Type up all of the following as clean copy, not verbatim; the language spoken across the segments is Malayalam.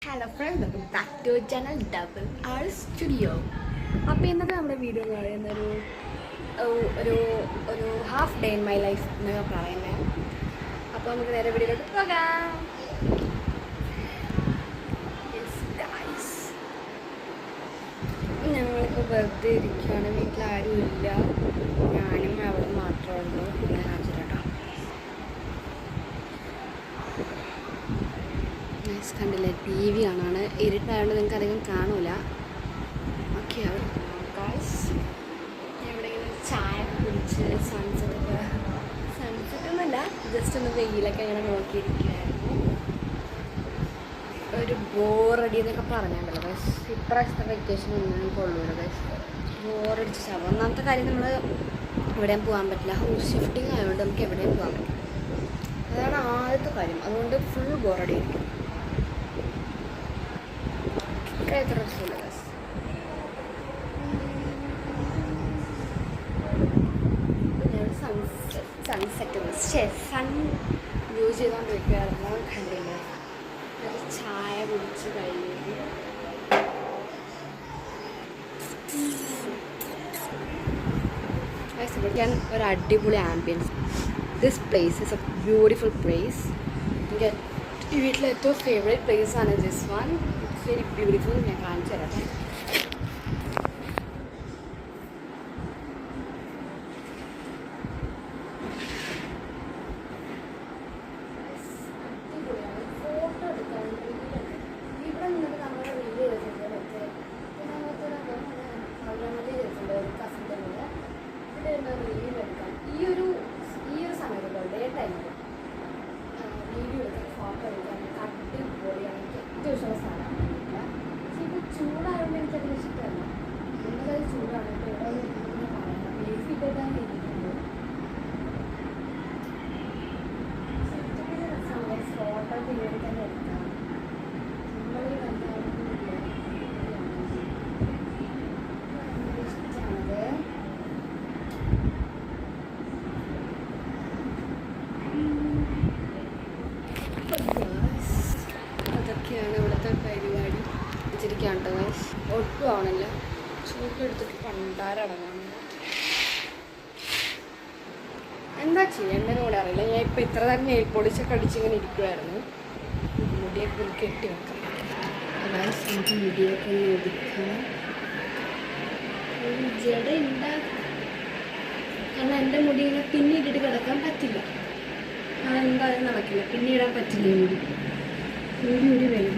Hello friends, welcome back to channel double R studio. അപ്പോൾ ഇന്നത്തെ നമ്മുടെ വീഡിയോ എന്ന് പറയുന്നൊരു ഒരു ഒരു half day in my life എന്നൊക്കെ പറയുന്നത്. അപ്പോൾ നമുക്ക് നേരെ വീഡിയോയിലോട്ട് പോകാം. ഞങ്ങളിപ്പോൾ വെറുതെ ഇരിക്കുകയാണ്, വീട്ടിലാരും ഇല്ല, ഞാനും അവിടെ മാത്രമേ ഉള്ളൂ. പിന്നെ കാണിച്ചിട്ടോ കണ്ടില്ലേ, ടി വി കാണാണ്. ഇരുട്ടായതുകൊണ്ട് നിങ്ങൾക്ക് അധികം കാണൂല. ഓക്കെ, അവിടെ എവിടെയെങ്കിലും ചായ കുടിച്ച് സൺസെറ്റൊന്നുമല്ല, ജസ്റ്റ് ഒന്ന് വെയിലൊക്കെ ഇങ്ങനെ നോക്കിയിരിക്കുകയായിരുന്നു. ഒരു ബോറടി എന്നൊക്കെ പറഞ്ഞാണ്ടല്ലോ ബസ്. ഇപ്രാവശ്യത്തെ വെക്കേഷൻ ഒന്നും കൊള്ളൂല ബസ്. ബോറടിച്ച് ചാവും. ഒന്നാമത്തെ കാര്യം, നമ്മൾ എവിടെയും പോകാൻ പറ്റില്ല. ഹൗസ് ഷിഫ്റ്റിംഗ് ആയതുകൊണ്ട് നമുക്ക് എവിടെയും പോകാൻ പറ്റില്ല. അതാണ് ആദ്യത്തെ കാര്യം. അതുകൊണ്ട് ഫുൾ ബോറടി ആയിരിക്കും. എത്ര രസമില്ല ബസ്. സൺസെറ്റ് സൺ യൂസ് ചെയ്തുകൊണ്ടിരിക്കുകയായിരുന്നു. കണ്ടില്ലേ, ഒരു ചായ കുടിച്ച് കഴിഞ്ഞു. ഒരു അടിപൊളി ambience. This place is a beautiful place. എനിക്ക് ഈ വീട്ടിലെ ഏറ്റവും ഫേവറേറ്റ് പ്ലേസ് ആണ് this one. It's very beautiful. ഞാൻ കാണിച്ചു തരാം. ഈ ഒരു സമയത്ത് ഡേ ടൈമിൽ വീഡിയോ എടുക്കാൻ, ഫോട്ടോ എടുക്കാൻ അടിപൊളിയാണ്. എനിക്ക് ഏറ്റവും ഇഷ്ടമുള്ള സ്ഥലമാണ്. പക്ഷേ ഇപ്പോൾ ചൂടായതുകൊണ്ട് എനിക്കതിന് ഇഷ്ടമല്ല. എന്തായാലും ചൂടാണ്. ഇപ്പോൾ ഇവിടെ പറയാം, എ സി ഇട്ടാണ് ഇരിക്കുന്നത്. ഫോട്ടോ തീരെ തന്നെ എടുക്കാം. നമ്മൾ ഇഷ്ടമാണത്. അതൊക്കെയാണ് ഇവിടുത്തെ പരിപാടി. വെച്ചിരിക്കാണ്ട് ഒട്ടും ആവണില്ല. ചൂട്ടെടുത്തിട്ട് പണ്ടാരടങ്ങാണ്. എന്താ ചെയ്യേണ്ടതെന്ന് കൂടെ അറിയില്ല. ഞാൻ ഇപ്പോൾ ഇത്ര നേരം നെയിൽ പോളിഷൊക്കെ അടിച്ചിങ്ങനെ ഇരിക്കുമായിരുന്നു. മുടിയൊക്കെ ഒന്ന് കെട്ടി വെക്കാം. നമുക്ക് മുടിയൊക്കെ ഒന്ന് ഒതുക്കാം. ജട ഉണ്ടാകും. കാരണം എൻ്റെ മുടി ഇങ്ങനെ പിന്നീടിട്ട് കിടക്കാൻ പറ്റില്ല. അതെന്തായാലും നടക്കില്ല. പിന്നീടാൻ പറ്റില്ല. മുടി വരും.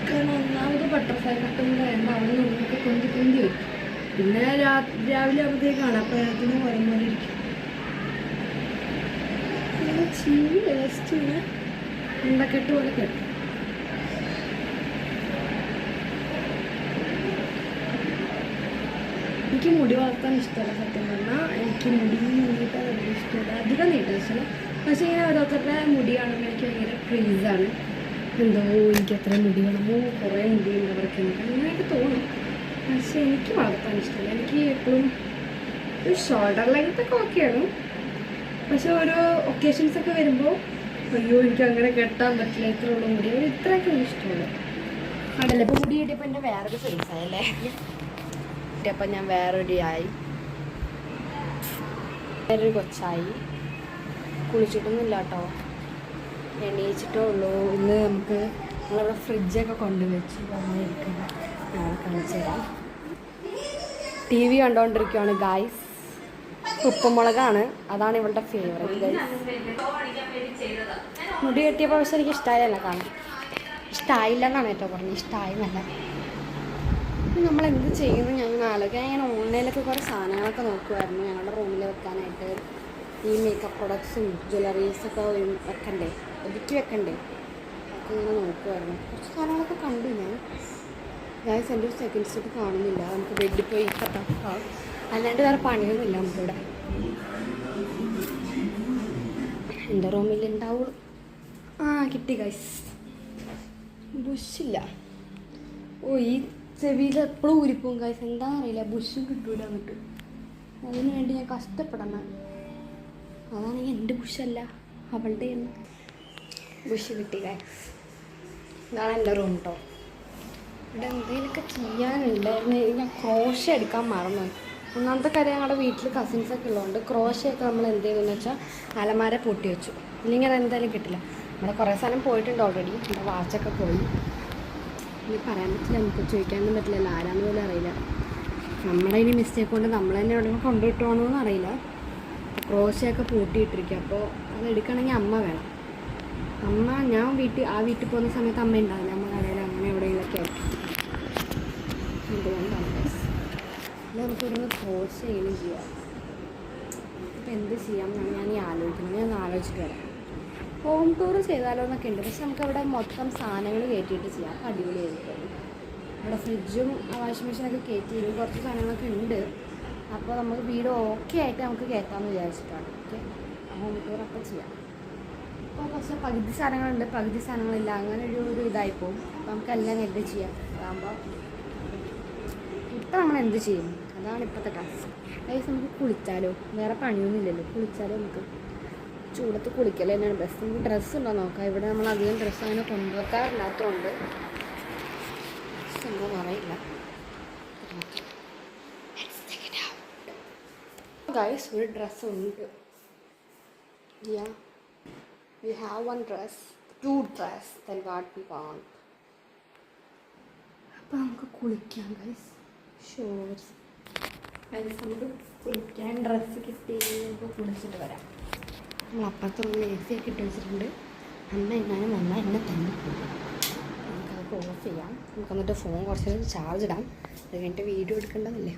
കാരണം ഒന്നാമത് ബട്ടർഫ്ലൈ കട്ടുമ്പോൾ എണ്ണ അവിടെ നിന്നൊക്കെ കൊന്തി വരും. പിന്നെ രാവിലെ ആകുമ്പോഴത്തേക്ക് കാണാം. അപ്പോൾ അതിന് പോലെ ഇരിക്കും. ജസ്റ്റ് ഇങ്ങനെ ഉണ്ടക്കെട്ട് പോലെ കെട്ടും. എനിക്ക് മുടി വളർത്താൻ ഇഷ്ടമല്ല. സത്യം പറഞ്ഞാൽ എനിക്ക് മുടി നീട്ടാൻ വലിയ ഇഷ്ടമല്ല. അധികം നീട്ടാൻ ഇഷ്ടമല്ല. പക്ഷേ ഇങ്ങനെ ഓരോരുത്തരുടെ മുടി കാണുമ്പോൾ എനിക്ക് ഭയങ്കര ക്രേസാണ്. എന്തോ എനിക്ക് എത്ര മുടി വേണമോ, കുറേ മുടി ഉള്ളവർക്ക് അങ്ങനെയൊക്കെ തോന്നും. പക്ഷേ എനിക്ക് വളർത്താൻ ഇഷ്ടമല്ല. എനിക്ക് എപ്പോഴും ഒരു ഷോൾഡർ ലെങ്ത്തൊക്കെ ഓക്കെയാണ്. പക്ഷെ ഓരോ ഒക്കേഷൻസൊക്കെ വരുമ്പോൾ അയ്യോ എനിക്ക് അങ്ങനെ കെട്ടാൻ പറ്റില്ല, ഇത്ര ഉള്ള മുടി, ഇത്രയൊക്കെ എനിക്ക് ഇഷ്ടമുള്ളൂ. അതല്ലേ ഇപ്പോൾ മുടി കിട്ടിയപ്പോൾ എൻ്റെ വേറൊരു ഫേസായല്ലേ. അപ്പം ഞാൻ വേറൊരു കൊച്ചായി. കുളിച്ചിട്ടൊന്നുമില്ല കേട്ടോ, എണീച്ചിട്ടേ ഉള്ളൂ. ഇന്ന് നമുക്ക് നമ്മളിവിടെ ഫ്രിഡ്ജൊക്കെ കൊണ്ടുവച്ചു വന്നിരിക്കുന്നത്. ഞാൻ കാണിച്ചു തരാം. ടി വി കണ്ടുകൊണ്ടിരിക്കുകയാണ് ഗായ്സ്. ഉപ്പുമുളകാണ്, അതാണ് ഇവളുടെ ഫേവറേറ്റ് ഗൈസ്. മുടി കെട്ടിയപ്പോൾ പക്ഷെ എനിക്ക് ഇഷ്ടമായില്ല. കാണാൻ ഇഷ്ടമായില്ല എന്നാണ് ഏറ്റവും പറഞ്ഞത്. ഇഷ്ടമായി നല്ല. നമ്മൾ എന്ത് ചെയ്യുന്നു ഞാൻ ആലോചിക്കാൻ. ഞാൻ ഓൺലൈനിലൊക്കെ കുറേ സാധനങ്ങളൊക്കെ നോക്കുമായിരുന്നു ഞങ്ങളുടെ റൂമിൽ വെക്കാനായിട്ട്. ഈ മേക്കപ്പ് പ്രൊഡക്ട്സും ജ്വല്ലറീസൊക്കെ വെക്കണ്ടേ, ഒതുക്കി വെക്കണ്ടേ, ഒക്കെ ഇങ്ങനെ നോക്കുമായിരുന്നു. കുറച്ച് സാധനങ്ങളൊക്കെ കണ്ടു ഞാൻ. ഗൈസ് എൻ്റെ ഒരു സെക്കൻഡ് സ്റ്റെപ്പ് കാണുന്നില്ല. നമുക്ക് ബെഡിൽ പോയി കത്താം. അല്ലാണ്ട് വേറെ പണിയൊന്നുമില്ല നമുക്കിവിടെ. എൻ്റെ റൂമിൽ ഉണ്ടാവുള്ളൂ. കിട്ടി ഗൈസ്. ബുഷില്ല. ഈ ചെവിയിൽ എപ്പോഴും ഊരിപ്പോവും ഗൈസ്. എന്താണെന്നറിയില്ല, ബുഷും കിട്ടൂല എന്നിട്ട്. അതിന് വേണ്ടി ഞാൻ കഷ്ടപ്പെടണം. അതാണെങ്കിൽ എൻ്റെ ബുഷല്ല, അവളുടെ. ബുഷ് കിട്ടി ഇതാണ് എൻ്റെ റൂം കേട്ടോ. ഇവിടെ എന്തെങ്കിലുമൊക്കെ ചെയ്യാനുണ്ടായിരുന്നു. ഞാൻ ക്രോഷ എടുക്കാൻ മറന്നു. ഒന്നാമത്തെ കാര്യം ഞങ്ങളുടെ വീട്ടിൽ കസിൻസൊക്കെ ഉള്ളതുകൊണ്ട് ക്രോഷയൊക്കെ നമ്മൾ എന്ത് ചെയ്തെന്ന് വെച്ചാൽ അലമാര പൊട്ടി വെച്ചു. ഇല്ലെങ്കിൽ അതെന്തായാലും കിട്ടില്ല. നമ്മുടെ കുറേ സ്ഥലം പോയിട്ടുണ്ട് ഓൾറെഡി. നമ്മുടെ വാച്ചൊക്കെ പോയി. ഇനി പറയാൻ പറ്റില്ല, നമുക്ക് ചോദിക്കാനൊന്നും പറ്റില്ല, ആരാന്ന് പോലും അറിയില്ല. നമ്മുടെ ഇനി മിസ്റ്റേക്ക് കൊണ്ട് നമ്മൾ തന്നെ എവിടെ കൊണ്ടുവിട്ടുവാണെന്നൊന്നും അറിയില്ല. ക്രോഷയൊക്കെ പൂട്ടിയിട്ടിരിക്കുക. അപ്പോൾ അത് എടുക്കണമെങ്കിൽ അമ്മ വേണം. ഞാൻ വീട്ടിൽ പോകുന്ന സമയത്ത് അമ്മ ഉണ്ടാവില്ല. അമ്മ കടയിൽ അങ്ങനെ എവിടെയെങ്കിലൊക്കെ ആയിരിക്കും. അതുകൊണ്ടാണ് നമുക്ക് ഇവിടുന്ന് ക്രോഷ ചെയ്യുകയും ചെയ്യാം. ഇപ്പം എന്ത് ചെയ്യാം എന്നാണ് ഞാൻ ആലോചിക്കുന്നത്. ഞാൻ ആലോചിച്ചിട്ട് വരാം. ഹോം ടൂർ ചെയ്താലോ എന്നൊക്കെ ഉണ്ട്. പക്ഷെ നമുക്കവിടെ മൊത്തം സാധനങ്ങൾ കയറ്റിയിട്ട് ചെയ്യാം. അപ്പം അടിപൊളിയായിരിക്കും. ഇവിടെ ഫ്രിഡ്ജും വാഷിംഗ് മെഷീനൊക്കെ കയറ്റി കുറച്ച് സാധനങ്ങളൊക്കെ ഉണ്ട്. അപ്പോൾ നമുക്ക് വീട് ഓക്കെ ആയിട്ട് നമുക്ക് കയറ്റാമെന്ന് വിചാരിച്ചിട്ടാണ്. ഓക്കെ, ഹോം ടൂർ അപ്പം ചെയ്യാം. അപ്പോൾ കുറച്ച് പകുതി സാധനങ്ങളുണ്ട്, പകുതി സാധനങ്ങളില്ല. അങ്ങനെ ഒരു ഇതായിപ്പോവും. അപ്പോൾ നമുക്ക് എല്ലാം എഡ് ചെയ്യാം. അതാകുമ്പോൾ ഇപ്പം നമ്മൾ എന്ത് ചെയ്യും, അതാണ് ഇപ്പോഴത്തെ ടാസ്ക്. അതായത് നമുക്ക് കുളിച്ചാലോ, വേറെ പണിയൊന്നും ഇല്ലല്ലോ. കുളിച്ചാലോ, നമുക്ക് ചൂടത്ത് കുളിക്കലോ തന്നെയാണ് ബെസ്റ്റ്. നമുക്ക് ഡ്രസ്സ് ഉണ്ടോ നോക്കാം. ഇവിടെ നമ്മൾ അധികം ഡ്രസ്സ് അങ്ങനെ കൊണ്ടുവെക്കാറില്ലാത്തതുകൊണ്ട് സംഭവം അറിയില്ല. ഗൈസ്, ഒരു ഡ്രസ്സ് ഉണ്ട്. We have one dress, two dress, then what we want. അപ്പോൾ നമുക്ക് കുളിക്കാം ഗൈസ്. ഷോർട്സ് ഗൈസ്, നമുക്ക് കുളിക്കാൻ ഡ്രസ്സ് കിട്ടി. നമുക്ക് കുളിച്ചിട്ട് വരാം. നമ്മൾ അപ്പുറത്ത് റൂമിൽ AC ഒക്കെ ഇട്ട് വെച്ചിട്ടുണ്ട്. അമ്മ എങ്ങാനും വന്നാൽ എന്നെ തന്നെ പോകും. നമുക്കതൊക്കെ ഓഫ് ചെയ്യാം. നമുക്ക് എന്നിട്ട് ഫോൺ കുറച്ച് ചാർജ് ഇടാം. അത് കഴിഞ്ഞിട്ട് വീഡിയോ എടുക്കേണ്ടതില്ലേ.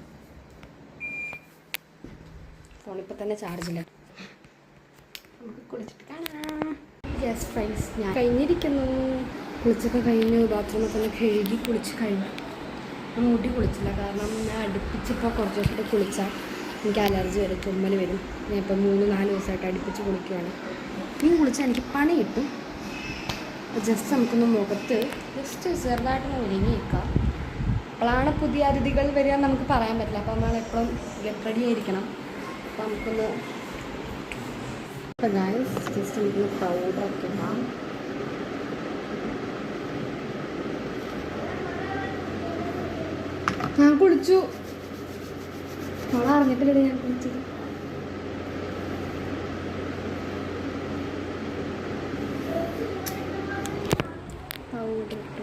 ഫോണിപ്പോൾ തന്നെ ചാർജില്ല. നമുക്ക് കുളിച്ചിട്ട് കാണാം. യെസ് ഫ്രണ്ട്സ്, ഞാൻ കഴിഞ്ഞിരിക്കുന്നു. കുളിച്ചൊക്കെ കഴിഞ്ഞു. ബാത്റൂമൊക്കെ തന്നെ കഴുകി കുളിച്ച് കഴിഞ്ഞു. ഞാൻ മുടി കുളിച്ചില്ല, കാരണം ഞാൻ അടുപ്പിച്ചിപ്പോൾ കുറച്ച് ദിവസമായിട്ട് കുളിച്ചാൽ എനിക്ക് അലർജി വരും, തുമ്മൽ വരും. ഞാൻ ഇപ്പോൾ 3-4 ദിവസമായിട്ട് അടുപ്പിച്ച് കുളിക്കുകയാണ്. ഇനി കുളിച്ചാൽ എനിക്ക് പണി കിട്ടും. അപ്പോൾ ജസ്റ്റ് നമുക്കൊന്ന് മുഖത്ത് ജസ്റ്റ് ചെറുതായിട്ടൊന്ന് ഒരുങ്ങി വെക്കാം. അപ്പോഴാണ് പുതിയ അതിഥികൾ വരിക നമുക്ക് പറയാൻ പറ്റില്ല. അപ്പോൾ നമ്മൾ എപ്പോഴും റെഡി ആയിരിക്കണം. അപ്പോൾ നമുക്കൊന്ന് ഗൈസ് ജസ്റ്റ് നമുക്കൊന്ന് പൗഡറൊക്കെ ഇടാം. ഞാൻ കുളിച്ചു. അവളെ അറിഞ്ഞിട്ടില്ലേ ഞാൻ കുളിച്ചത്. പൗഡർ ഇട്ടു.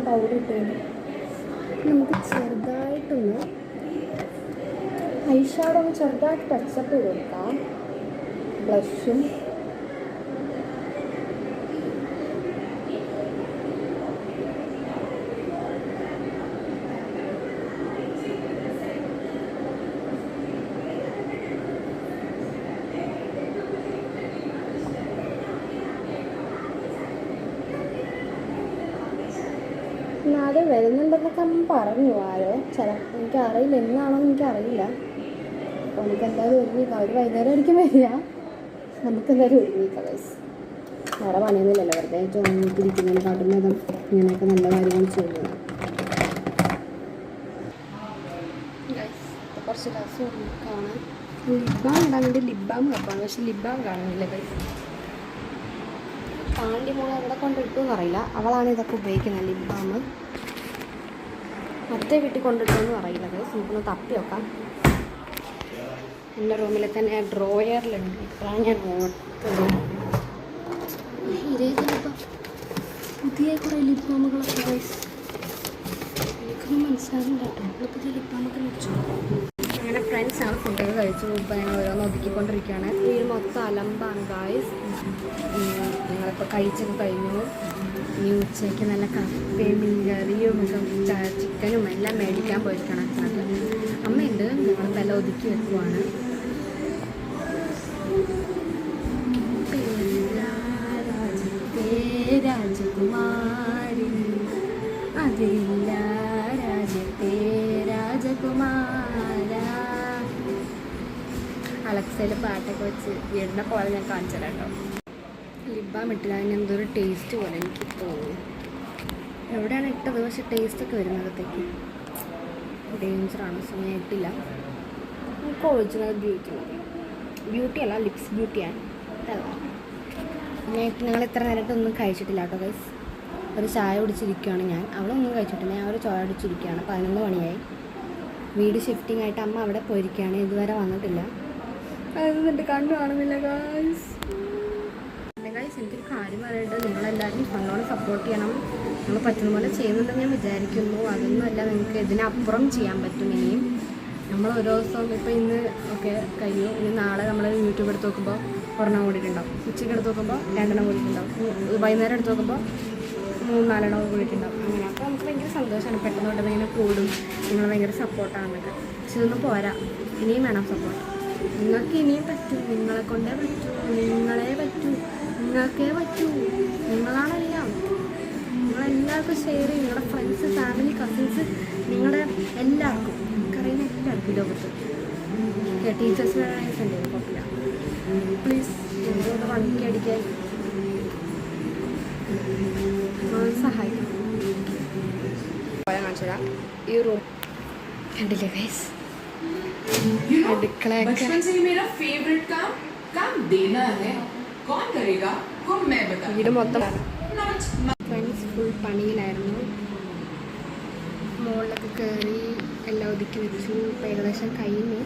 പൗഡർ ഇട്ടു. നമുക്ക് ചെറുതായിട്ടൊന്ന് ഐഷാഡോ ഒന്ന് ചെറുതായിട്ട് ടച്ചപ്പ് ചെയ്ത് കൊടുക്കാം. ബ്ലഷും അത് വരുന്നുണ്ടെന്നൊക്കെ അമ്മ പറഞ്ഞു. ആരോ ചിലപ്പോൾ എനിക്കറിയില്ല, എന്നാണോന്ന് എനിക്കറിയില്ല. അപ്പോൾ നമുക്ക് എന്തായാലും ഒരുങ്ങിക്കാം. അവർ വൈകുന്നേരം ആയിരിക്കും വരിക. നമുക്കെന്തായാലും ഒരുങ്ങിക്കാം ഗൈസ്. വേറെ പണിയൊന്നുമില്ലല്ലോ, വെറുതെ ചോദിച്ചിരിക്കുന്നതിന് കാട്ടുന്നതും ഇങ്ങനെയൊക്കെ നല്ല കാര്യങ്ങൾ ചെയ്യുന്നത്. കുറച്ച് രസം കാണാൻ ലിബാം ഇടാൻ വേണ്ടി ലിബാം വെപ്പാണ്. പക്ഷെ ലിബാം കാണുന്നില്ല ഗൈസ്. പാണ്ടി മോളെ എവിടെ കൊണ്ടിട്ടു എന്നറിയില്ല. അവളാണ് ഇതൊക്കെ ഉപയോഗിക്കുന്നത്, ലിബാം. മറ്റേ വീട്ടിൽ കൊണ്ടിട്ടോന്നും അറിയില്ല ഗൈസ്. നമുക്കൊന്ന് തപ്പി നോക്കാം. എൻ്റെ റൂമിൽ തന്നെ ഡ്രോയറിലുണ്ട്. ഇപ്പോഴാണ് ഞാൻ ഓർത്തത്. ഇപ്പം പുതിയ കുറേ ലിബാമുകളൊക്കെ ഗൈസ്. എനിക്കൊന്നും മനസ്സിലാകുന്നില്ല കേട്ടോ. നമ്മൾ പുതിയ ലിബാമൊക്കെ വെച്ചു. അങ്ങനെ ഫ്രണ്ട്സ് ഞങ്ങൾ ഫുഡൊക്കെ കഴിച്ചു. ഇപ്പോൾ ഞങ്ങൾ ഓരോന്ന് ഒതുക്കിക്കൊണ്ടിരിക്കുകയാണ്. ഈ മൊത്തം അലമ്പാണ് ഗൈസ്. ഞങ്ങളിപ്പോൾ കഴിച്ചൊക്കെ കഴിഞ്ഞു. ഇനി ഉച്ചയ്ക്ക് നല്ല കപ്പയും മീൻകറിയും ചിക്കനും എല്ലാം മേടിക്കാൻ പോയിരിക്കണം. അമ്മയുണ്ട്. ഞങ്ങളിപ്പോൾ എല്ലാം ഒതുക്കി വെക്കുവാണ്. രാജകുമാരി അതില്ല രാജ്യത്തെ രാജകുമാര. അലക്സയിൽ പാട്ടൊക്കെ വെച്ച് വീടിനെ പോലെ ഞാൻ കാണിച്ചു തരാം കേട്ടോ. ലിബാം ഇട്ടില്ല, അതിന് എന്തൊരു ടേസ്റ്റ് പോലെ എനിക്ക് തോന്നുന്നു. എവിടെയാണ് ഇട്ടത്, പക്ഷെ ടേസ്റ്റൊക്കെ വരുന്നതിനകത്തേക്ക് ഡേഞ്ചറാണ്. സോ ഞാൻ ഇട്ടില്ല. നമുക്ക് ഒറിജിനൽ ബ്യൂട്ടി അല്ല, ലിപ്സ് ബ്യൂട്ടിയാണ്. ഞങ്ങൾ ഇത്ര നേരമായിട്ട് ഒന്നും കഴിച്ചിട്ടില്ല കേട്ടോ ഗൈസ്. ഒരു ചായ കുടിച്ചിരിക്കുകയാണ് ഞാൻ. അവളൊന്നും കഴിച്ചിട്ടില്ല, ഞാൻ ഒരു ചായ കുടിച്ചിരിക്കുകയാണ്. 11 മണിയായി. വീട് ഷിഫ്റ്റിംഗ് ആയിട്ട് അമ്മ അവിടെ പോയിരിക്കുകയാണ്, ഇതുവരെ വന്നിട്ടില്ല. എന്നിട്ട് കണ്ടു കാണുന്നില്ല ഗൈസ്. ഗൈസ് എനിക്കൊരു കാര്യം പറയേണ്ടത്, നിങ്ങളെല്ലാവരും നല്ലോണം സപ്പോർട്ട് ചെയ്യണം. നിങ്ങൾ പറ്റുന്ന പോലെ ചെയ്യുന്നുണ്ടെന്ന് ഞാൻ വിചാരിക്കുന്നു. അതൊന്നുമല്ല, നിങ്ങൾക്ക് ഇതിനപ്പുറം ചെയ്യാൻ പറ്റും. ഇനിയും നമ്മൾ ഓരോ ദിവസവും ഇപ്പോൾ ഇന്ന് ഒക്കെ കഴിഞ്ഞു, ഇനി നാളെ നമ്മൾ യൂട്യൂബ് എടുത്ത് നോക്കുമ്പോൾ ഒരെണ്ണം കൂടിയിട്ടുണ്ടാവും, ഉച്ചയ്ക്ക് എടുത്ത് നോക്കുമ്പോൾ 2 കൂടിയിട്ടുണ്ടാവും, വൈകുന്നേരം എടുത്ത് നോക്കുമ്പോൾ 3-4 കൂടിയിട്ടുണ്ടാവും. അങ്ങനെ അപ്പോൾ നമുക്ക് ഭയങ്കര സന്തോഷമാണ്. പെട്ടെന്ന് തൊട്ട് ഇങ്ങനെ കൂടും. നിങ്ങൾ ഭയങ്കര സപ്പോർട്ടാണെന്നൊക്കെ. പക്ഷെ ഇതൊന്നും പോരാ, ഇനിയും വേണം സപ്പോർട്ട്. നിങ്ങൾക്ക് ഇനിയും പറ്റും, നിങ്ങളെ കൊണ്ടേ പറ്റൂ, നിങ്ങളെ പറ്റൂ, നിങ്ങൾക്കേ പറ്റൂ. നിങ്ങളാണെല്ലാം. നിങ്ങളെല്ലാവർക്കും ഷെയർ ചെയ്യും, നിങ്ങളുടെ ഫ്രണ്ട്സ്, ഫാമിലി, കസിൻസ്, നിങ്ങളുടെ എല്ലാവർക്കും, നമുക്കറിയുന്ന എല്ലാവർക്കും ലോകത്ത്. ടീച്ചേഴ്സിനെ സെൻഡ് ചെയ്യും, കുഴപ്പമില്ല. പ്ലീസ് എന്തുകൊണ്ട് വണിക്ക് അടിക്കാൻ സഹായിക്കണം. കാണിച്ചതാ ഈ റൂം കണ്ടില്ലേ ഗൈസ്, അടുക്കളയൊക്കെ വീട് മൊത്തം. ഫ്രണ്ട്സ് ഫുൾ പണിയിലായിരുന്നു. മുകളിലൊക്കെ കയറി എല്ലാം ഒതുക്കി വെച്ചു. ഇപ്പോൾ ഏകദേശം കഴിഞ്ഞു.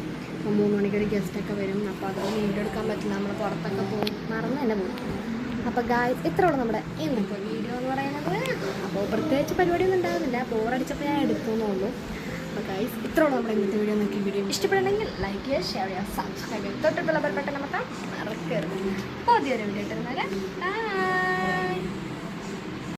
3 മണിക്കൊരു ഗസ്റ്റൊക്കെ വരും. അപ്പോൾ അതൊന്നും വീഡിയോ എടുക്കാൻ പറ്റില്ല, നമ്മൾ പുറത്തൊക്കെ പോകും, മറന്ന് തന്നെ പോകും. അപ്പോൾ ഗായ്സ് ഇത്രയുള്ളൂ നമ്മുടെ ഇന്നത്തെ വീഡിയോ എന്ന് പറയുന്നത്. അപ്പോൾ പ്രത്യേകിച്ച് പരിപാടിയൊന്നും ഉണ്ടാകുന്നില്ല, ബോറടിച്ചപ്പോൾ ഞാൻ എടുക്കുന്നുള്ളൂ. അപ്പോൾ ഗായ്സ് ഇത്രയുള്ളൂ നമ്മുടെ ഇന്നത്തെ വീഡിയോ. നിങ്ങൾക്ക് ഈ വീഡിയോ ഇഷ്ടപ്പെടണമെങ്കിൽ ലൈക്ക് ചെയ്യുക, ഷെയർ ചെയ്യുക, സബ്സ്ക്രൈബ് ചെയ്യുക, തൊട്ടിട്ടുള്ള ബെൽ ബട്ടൺ അമർത്താൻ മറക്കരുത്. പുതിയൊരു വീഡിയോ ഇട്ടുതരുന്നവരെ